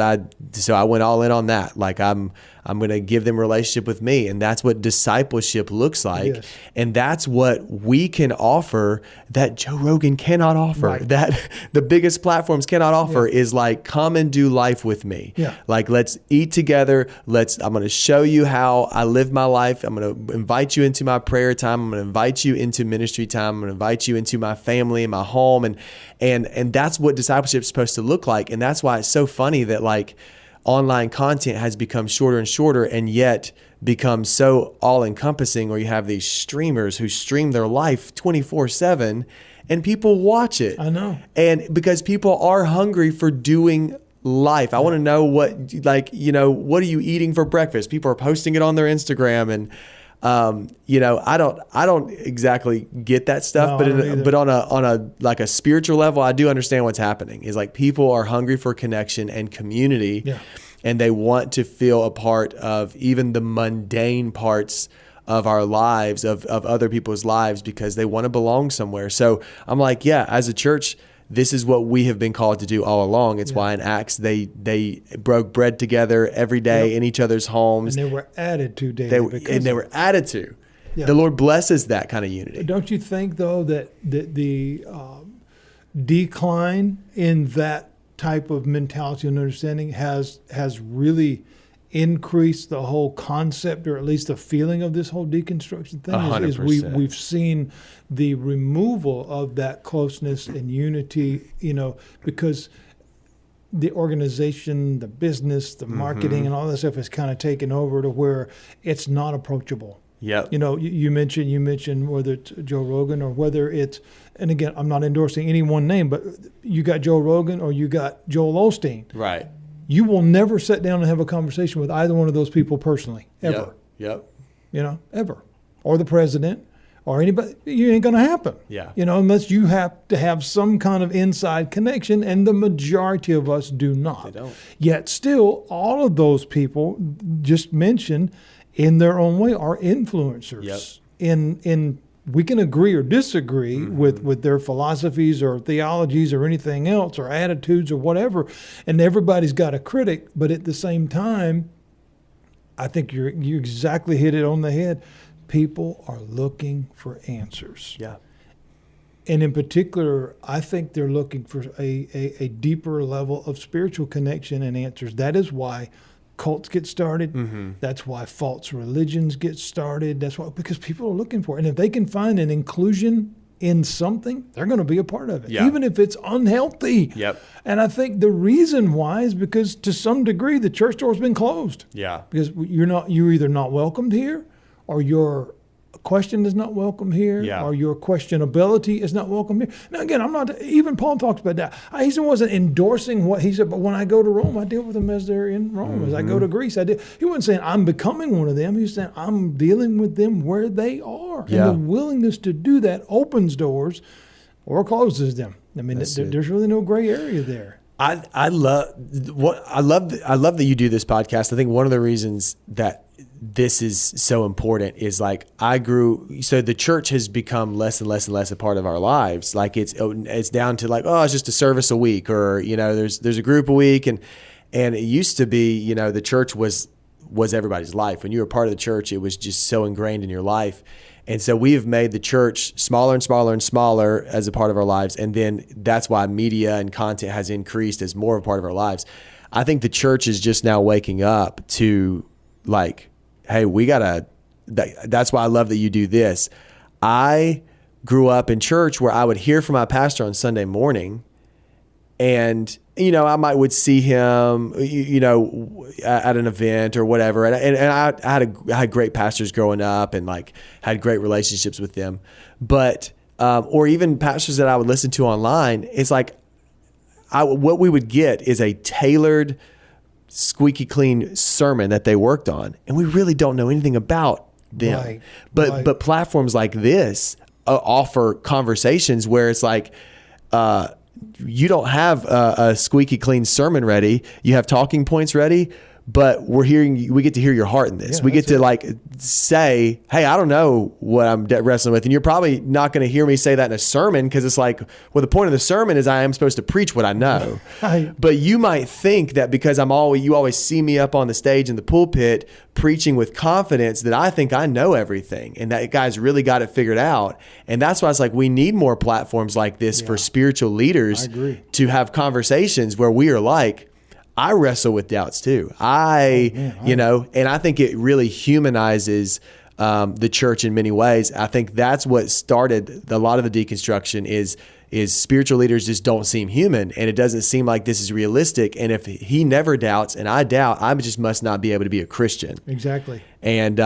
so I went all in on that. Like I'm going to give them a relationship with me. And that's what discipleship looks like. Yes. And that's what we can offer that Joe Rogan cannot offer, that the biggest platforms cannot offer is like, come and do life with me. Yeah. Like, let's eat together. I'm going to show you how I live my life. I'm going to invite you into my prayer time. I'm going to invite you into ministry time. I'm going to invite you into my family and my home. And that's what discipleship is supposed to look like. And that's why it's so funny that like online content has become shorter and shorter and yet become so all encompassing, where you have these streamers who stream their life 24/7 and people watch it. I know. And because people are hungry for doing life. I want to know what are you eating for breakfast? People are posting it on their Instagram, and I don't exactly get that stuff, but on a like a spiritual level, I do understand what's happening. Is like people are hungry for connection and community, and they want to feel a part of even the mundane parts of our lives, of other people's lives, because they want to belong somewhere. So I'm like, as a church, this is what we have been called to do all along. It's why in Acts they broke bread together every day in each other's homes. And they were added to daily. They were added to. Yeah. The Lord blesses that kind of unity. Don't you think, though, that the decline in that type of mentality and understanding has really increased the whole concept, or at least the feeling of this whole deconstruction thing? 100%. We've seen the removal of that closeness and unity, because the organization, the business, the marketing, and all that stuff has kind of taken over to where it's not approachable. Yep. You mentioned whether it's Joe Rogan or whether it's, and again, I'm not endorsing any one name, but you got Joe Rogan or you got Joel Osteen. Right. You will never sit down and have a conversation with either one of those people personally, ever. Yep. Ever. Or the president or anybody. It ain't going to happen. Yeah. Unless you have to have some kind of inside connection, and the majority of us do not. They don't. Yet still, all of those people just mentioned in their own way are influencers. In we can agree or disagree with their philosophies or theologies or anything else or attitudes or whatever, and everybody's got a critic, but at the same time, I think you exactly hit it on the head. People are looking for answers. Yeah. And in particular, I think they're looking for a deeper level of spiritual connection and answers. That is why cults get started. That's why false religions get started. Because people are looking for it. And if they can find an inclusion in something, they're going to be a part of it, even if it's unhealthy. Yep. And I think the reason why is because to some degree the church door's been closed. Yeah. Because you're either not welcomed here, or you're question is not welcome here, Yeah. or your questionability is not welcome here. Now, again, I'm not, even Paul talks about that. He wasn't endorsing what he said, but when I go to Rome, I deal with them as they're in Rome. As I go to Greece, I did. He wasn't saying I'm becoming one of them. He was saying I'm dealing with them where they are. Yeah. And the willingness to do that opens doors or closes them. I mean, there's really no gray area there. I love that you do this podcast. I think one of the reasons that this is so important is like so the church has become less and less and less a part of our lives. Like it's down to like, oh, it's just a service a week, or, you know, there's a group a week. And it used to be, you know, the church was everybody's life. When you were part of the church, it was just so ingrained in your life. And so we have made the church smaller and smaller and smaller as a part of our lives. And then that's why media and content has increased as more of a part of our lives. I think the church is just now waking up to like, hey, that's why I love that you do this. I grew up in church where I would hear from my pastor on Sunday morning, and, you know, I would see him, you know, at an event or whatever. And I had great pastors growing up and like had great relationships with them. But, or even pastors that I would listen to online, it's like, what we would get is a tailored, squeaky clean sermon that they worked on, and we really don't know anything about them. Right, but platforms like this offer conversations where it's like, you don't have a squeaky clean sermon ready. You have talking points ready, but we get to hear your heart in this. Yeah, we get to like say, hey, I don't know what I'm wrestling with. And you're probably not going to hear me say that in a sermon, because it's like, well, the point of the sermon is I am supposed to preach what I know. Right. But you might think that because you always see me up on the stage in the pulpit preaching with confidence that I think I know everything, and that guy's really got it figured out. And that's why it's like we need more platforms like this for spiritual leaders to have conversations where we are like, I wrestle with doubts too. You know, and I think it really humanizes the church in many ways. I think that's what started a lot of the deconstruction is spiritual leaders just don't seem human, and it doesn't seem like this is realistic. And if he never doubts and I doubt, I just must not be able to be a Christian. Exactly. And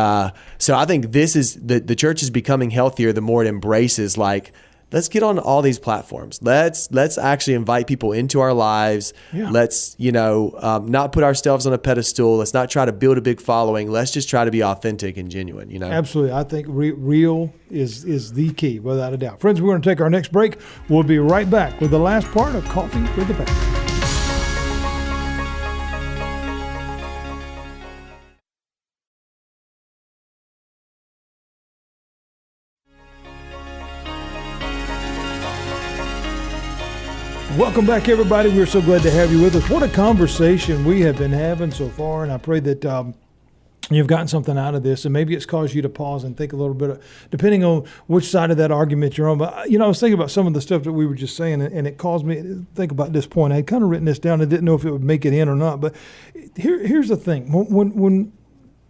so I think this is the church is becoming healthier the more it embraces like, let's get on all these platforms. Let's actually invite people into our lives. Yeah. Let's, you know, not put ourselves on a pedestal. Let's not try to build a big following. Let's just try to be authentic and genuine, you know? Absolutely. I think real is the key, without a doubt. Friends, we're going to take our next break. We'll be right back with the last part of Coffee with the Pastor. Welcome back, everybody. We're so glad to have you with us. What a conversation we have been having so far, and I pray that you've gotten something out of this, and maybe it's caused you to pause and think a little bit, depending on which side of that argument you're on. But, you know, I was thinking about some of the stuff that we were just saying, and it caused me to think about this point. I had kind of written this down. I didn't know if it would make it in or not, but here's the thing. When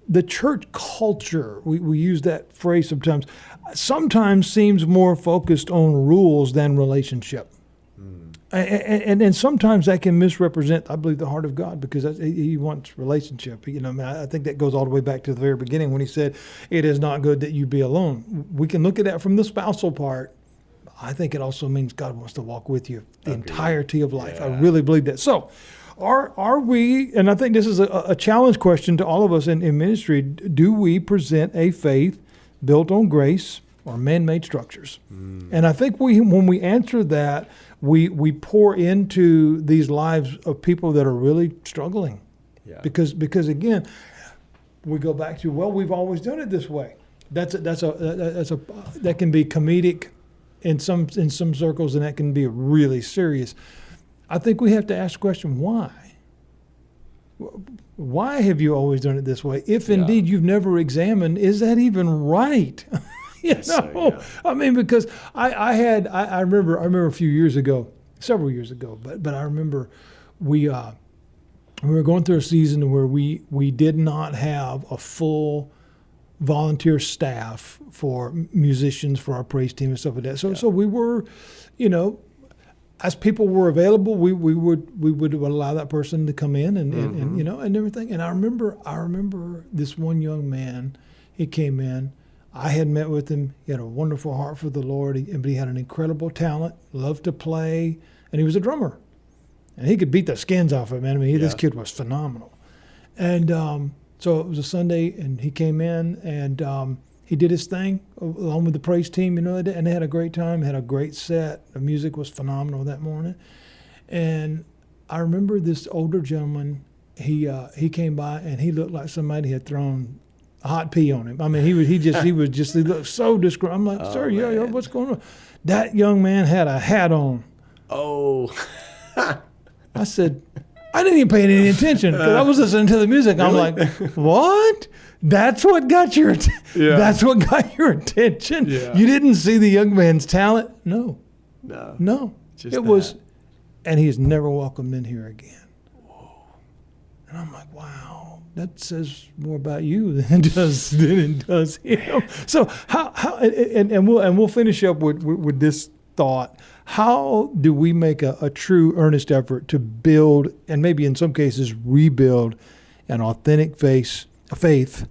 the church culture, we use that phrase sometimes seems more focused on rules than relationship. And sometimes that can misrepresent, I believe, the heart of God, because he wants relationship. You know, I think that goes all the way back to the very beginning when he said, it is not good that you be alone. We can look at that from the spousal part. I think it also means God wants to walk with you the entirety of life. Yeah. I really believe that. So are we, and I think this is a challenge question to all of us in ministry, do we present a faith built on grace or man-made structures? And I think when we answer that, we pour into these lives of people that are really struggling. Yeah. Because again, we go back to, well, we've always done it this way. That can be comedic in some circles, and that can be really serious. I think we have to ask the question, why? Why have you always done it this way? If indeed you've never examined, is that even right? I mean, because I remember a few years ago, several years ago, but I remember we were going through a season where we did not have a full volunteer staff for musicians for our praise team and stuff like that. So we were, you know, as people were available, we would allow that person to come in and you know, and everything. And I remember this one young man, he came in. I had met with him. He had a wonderful heart for the Lord, but he had an incredible talent, loved to play, and he was a drummer. And he could beat the skins off of him. I mean, this kid was phenomenal. And so it was a Sunday, and he came in, and he did his thing along with the praise team, and they had a great time, had a great set. The music was phenomenal that morning. And I remember this older gentleman, he came by, and he looked like somebody had thrown a hot pea on him. I mean, he looked so disgruntled. I'm like, sir, yeah, what's going on? That young man had a hat on. Oh. I said, I didn't even pay any attention because I was listening to the music. Really? I'm like, what? That's what got your That's what got your attention? Yeah. You didn't see the young man's talent? No. Just it was, and he's never welcomed in here again. Whoa. And I'm like, wow, that says more about you than it does him. So how and we'll finish up with this thought. How do we make a true, earnest effort to build, and maybe in some cases rebuild, an authentic faith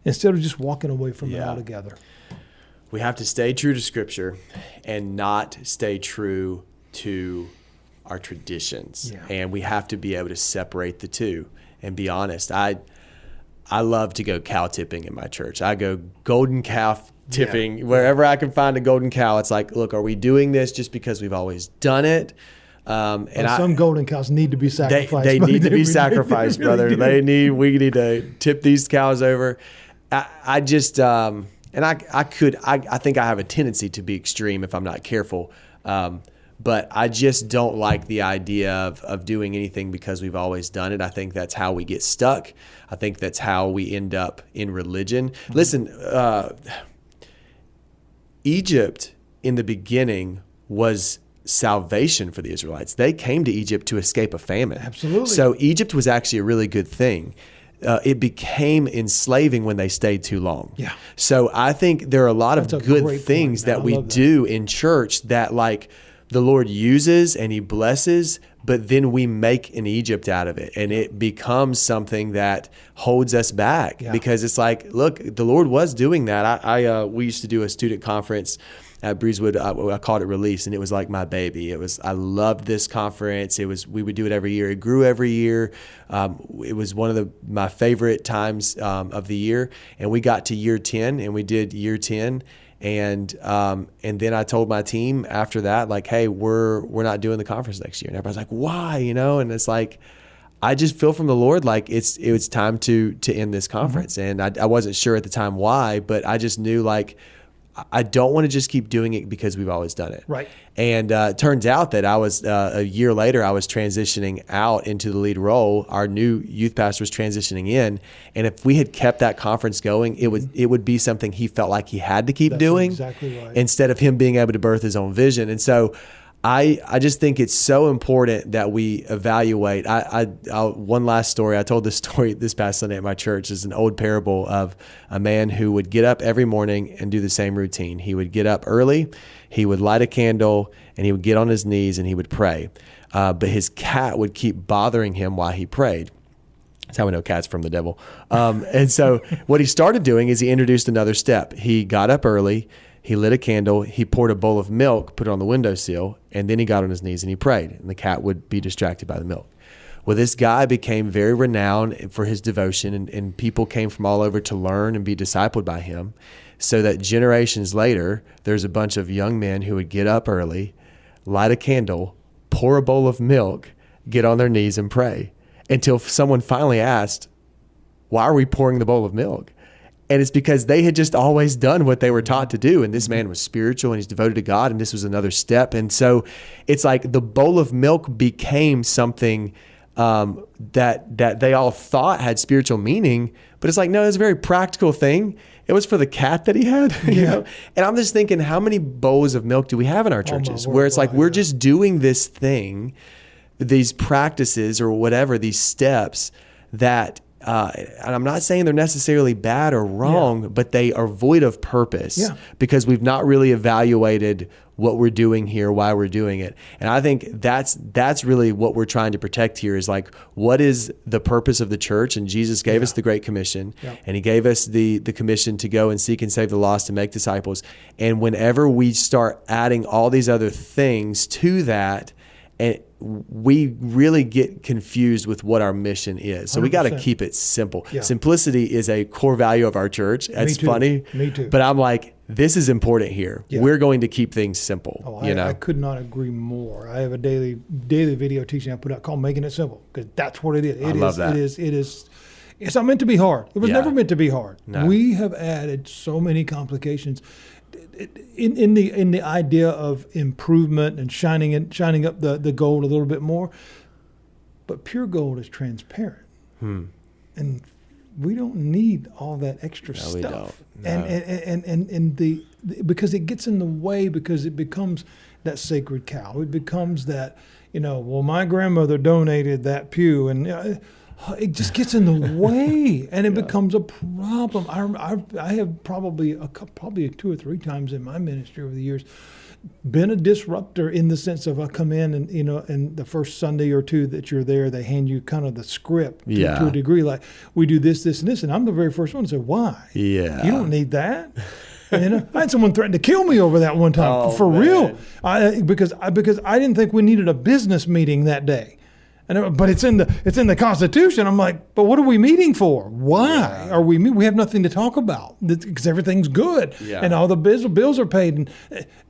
instead of just walking away from it altogether? We have to stay true to Scripture and not stay true to our traditions. Yeah. And we have to be able to separate the two and be honest. I love to go cow tipping in my church. I go golden calf tipping wherever I can find a golden cow. It's like, look, are we doing this just because we've always done it? And some golden cows need to be sacrificed. They need to be sacrificed, brother. We need to tip these cows over. I just, and I think I have a tendency to be extreme if I'm not careful. But I just don't like the idea of doing anything because we've always done it. I think that's how we get stuck. I think that's how we end up in religion. Mm-hmm. Listen, Egypt in the beginning was salvation for the Israelites. They came to Egypt to escape a famine. Absolutely. So Egypt was actually a really good thing. It became enslaving when they stayed too long. Yeah. So I think there are a lot of good things that we do in church that like the Lord uses and he blesses, but then we make an Egypt out of it. And it becomes something that holds us back because it's like, look, the Lord was doing that. We used to do a student conference at Breezewood. I called it Release, and it was like my baby. I loved this conference. We would do it every year. It grew every year. It was one of my favorite times of the year. And we got to year 10 and we did year 10. And then I told my team after that, like, hey, we're not doing the conference next year. And everybody's like, why? And it's like, I just feel from the Lord like it was time to end this conference. Mm-hmm. And I wasn't sure at the time why, but I just knew like I don't want to just keep doing it because we've always done it. Right. And it turns out that I was a year later, I was transitioning out into the lead role. Our new youth pastor was transitioning in. And if we had kept that conference going, it would be something he felt like he had to keep doing. Exactly right. Instead of him being able to birth his own vision. And so I just think it's so important that we evaluate. One last story. I told this story this past Sunday at my church. It's an old parable of a man who would get up every morning and do the same routine. He would get up early, he would light a candle, and he would get on his knees and he would pray. But his cat would keep bothering him while he prayed. That's how we know cats from the devil. And so what he started doing is he introduced another step. He got up early, he lit a candle, he poured a bowl of milk, put it on the windowsill, and then he got on his knees and he prayed, and the cat would be distracted by the milk. Well, this guy became very renowned for his devotion, and people came from all over to learn and be discipled by him, so that generations later, there's a bunch of young men who would get up early, light a candle, pour a bowl of milk, get on their knees and pray, until someone finally asked, why are we pouring the bowl of milk? And it's because they had just always done what they were taught to do. And this man was spiritual and he's devoted to God. And this was another step. And so it's like the bowl of milk became something that they all thought had spiritual meaning. But it's like, no, it's a very practical thing. It was for the cat that he had, you know? And I'm just thinking, how many bowls of milk do we have in our churches where it's like, we're just doing this thing, these practices or whatever, these steps that and I'm not saying they're necessarily bad or wrong, but they are void of purpose because we've not really evaluated what we're doing here, why we're doing it. And I think that's really what we're trying to protect here is like, what is the purpose of the church? And Jesus gave us the Great Commission, and he gave us the commission to go and seek and save the lost and make disciples. And whenever we start adding all these other things to that, and we really get confused with what our mission is. So 100%. We got to keep it simple. Yeah. Simplicity is a core value of our church. It's funny. Me too. But I'm like, this is important here. Yeah. We're going to keep things simple. I could not agree more. I have a daily video teaching I put out called Making It Simple, because that's what it is. I love that. It's not meant to be hard. It was never meant to be hard. No. We have added so many complications in the idea of improvement and shining up the gold a little bit more. But pure gold is transparent. And we don't need all that extra stuff. We don't. No. And because it gets in the way, because it becomes that sacred cow. It becomes that, well, my grandmother donated that pew, and it just gets in the way, and it becomes a problem. I have probably 2 or 3 times in my ministry over the years been a disruptor, in the sense of I come in and, and the first Sunday or two that you're there, they hand you kind of the script to a degree, like, we do this, this, and this. And I'm the very first one to say, why? Yeah. You don't need that. I had someone threaten to kill me over that one time, real. Because I didn't think we needed a business meeting that day. But it's in the Constitution. I'm like, but what are we meeting for? Why are we? We have nothing to talk about because everything's good, and all the bills are paid,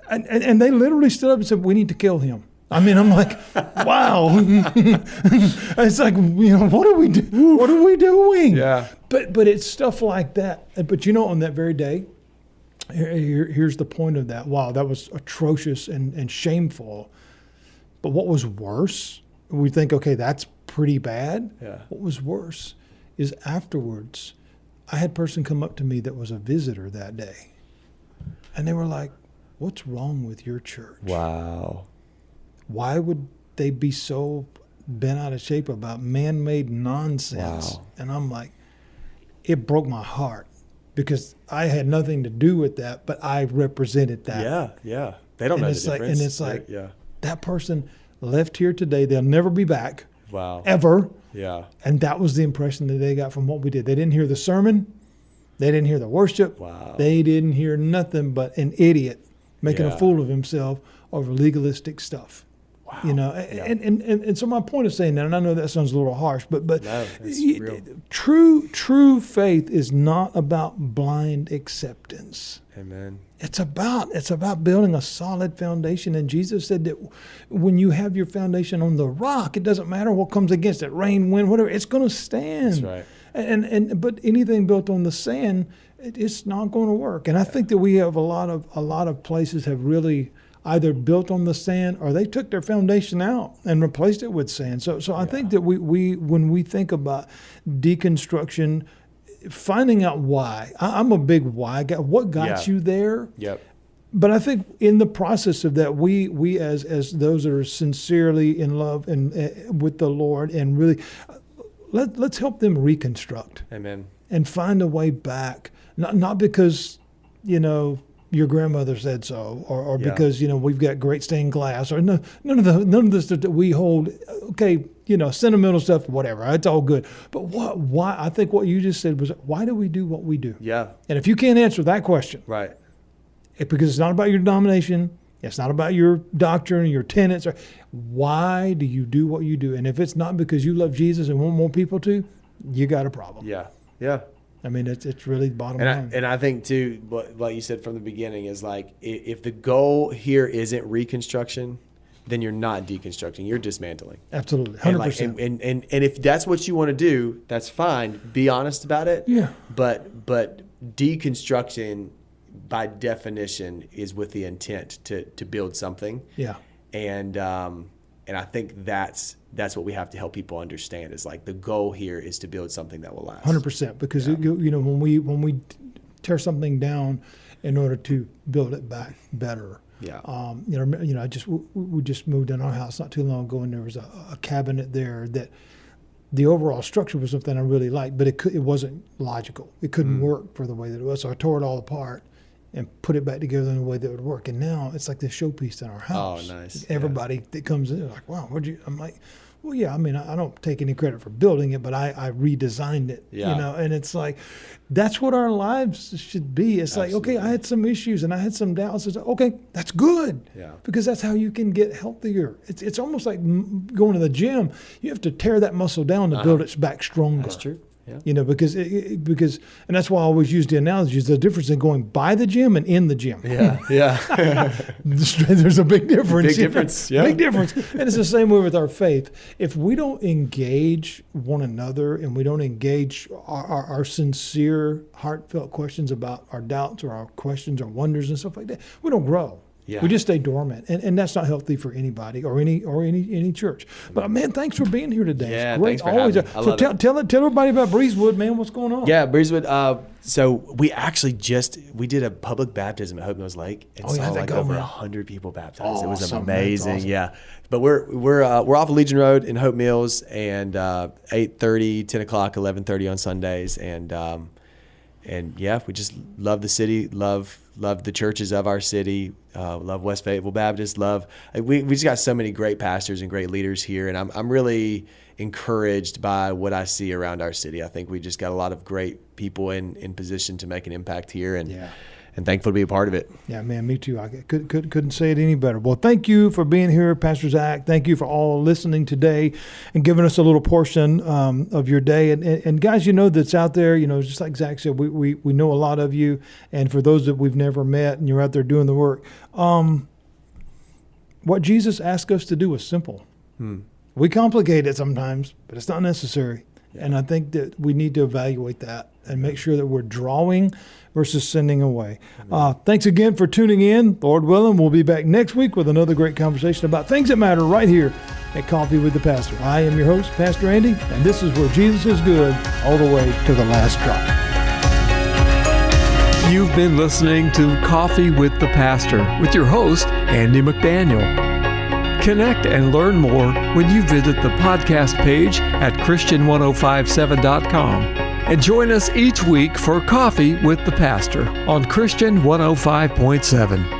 and they literally stood up and said, we need to kill him. I mean, I'm like, wow. It's like, what are we doing? What are we doing? Yeah. But it's stuff like that. But on that very day, here's the point of that. Wow, that was atrocious and shameful. But what was worse? We think, okay, that's pretty bad. Yeah. What was worse is afterwards, I had a person come up to me that was a visitor that day. And they were like, what's wrong with your church? Wow. Why would they be so bent out of shape about man-made nonsense? Wow. And I'm like, it broke my heart, because I had nothing to do with that, but I represented that. Yeah. They don't know the difference. And it's like, that person left here today. They'll never be back. Wow. Ever. Yeah. And that was the impression that they got from what we did. They didn't hear the sermon. They didn't hear the worship. Wow. They didn't hear nothing but an idiot making a fool of himself over legalistic stuff. Wow. And so my point of saying that, and I know that sounds a little harsh, but no, it's real. True faith is not about blind acceptance. Amen. It's about building a solid foundation. And Jesus said that when you have your foundation on the rock, it doesn't matter what comes against it, rain, wind, whatever, it's going to stand. That's right. But anything built on the sand, it's not going to work. And I think that we have a lot of places have really either built on the sand, or they took their foundation out and replaced it with sand. So I think that we when we think about deconstruction, finding out why. I'm a big why guy. What got you there? Yep. But I think in the process of that, we as those that are sincerely in love and with the Lord, and really let's help them reconstruct. Amen. And find a way back, not because your grandmother said so, or because we've got great stained glass, or none of this that we hold. Okay, sentimental stuff, whatever. It's all good. But why? I think what you just said was, why do we do what we do? Yeah. And if you can't answer that question, right? Because it's not about your denomination, it's not about your doctrine, your tenets. Why do you do what you do? And if it's not because you love Jesus and want more people to, you got a problem. Yeah. I mean, it's really bottom line. And I think too, what you said from the beginning is like, if the goal here isn't reconstruction, then you're not deconstructing. You're dismantling. Absolutely, 100%. And if that's what you want to do, that's fine. Be honest about it. Yeah. But deconstruction, by definition, is with the intent to build something. Yeah. And I think that's what we have to help people understand, is like the goal here is to build something that will last. 100%, because when we tear something down in order to build it back better. Yeah. We just moved in our house not too long ago, and there was a cabinet there that the overall structure was something I really liked, but it wasn't logical. It couldn't work for the way that it was. So I tore it all apart and put it back together in a way that would work. And now it's like this showpiece in our house. Oh, nice. Everybody that comes in, like, wow, I'm like, well, yeah, I mean, I don't take any credit for building it, but I redesigned it, and it's like, that's what our lives should be. It's Absolutely. like, okay, I had some issues and I had some doubts. It's like, okay, that's good. Yeah. Because that's how you can get healthier. It's almost like going to the gym. You have to tear that muscle down to build it back stronger. That's true. Yeah. You know, because and that's why I always use the analogy, is the difference in going by the gym and in the gym. Yeah. Yeah. There's a big difference. Big difference. Yeah. Big difference. And it's the same way with our faith. If we don't engage one another and we don't engage our sincere, heartfelt questions about our doubts or our questions or wonders and stuff like that, we don't grow. Yeah. We just stay dormant, and that's not healthy for anybody or any church. But man, thanks for being here today. Yeah, it's great. thanks for having me. I love it. Tell everybody about Breezewood, man. What's going on? Yeah, Breezewood. So we actually we did a public baptism at Hope Mills Lake and saw like over 100 people baptized. It was Awesome, amazing. awesome. Yeah. But we're off of Legion Road in Hope Mills, and 8:30, 10 o'clock, 11:30 on Sundays, and yeah, we just love the city, love the churches of our city, love West Fayetteville Baptist, we just got so many great pastors and great leaders here, and I'm really encouraged by what I see around our city. I think we just got a lot of great people in position to make an impact here, and thankful to be a part of it. Yeah, man, me too. I couldn't say it any better. Well, thank you for being here, Pastor Zack. Thank you for all listening today and giving us a little portion of your day. And guys, that's out there, just like Zack said, we know a lot of you. And for those that we've never met and you're out there doing the work, what Jesus asked us to do is simple. We complicate it sometimes, but it's not necessary. And I think that we need to evaluate that and make sure that we're drawing versus sending away. Thanks again for tuning in. Lord willing, we'll be back next week with another great conversation about things that matter right here at Coffee with the Pastor. I am your host, Pastor Andy, and this is where Jesus is good all the way to the last drop. You've been listening to Coffee with the Pastor with your host, Andy McDaniel. Connect and learn more when you visit the podcast page at Christian1057.com. And join us each week for Coffee with the Pastor on Christian 105.7.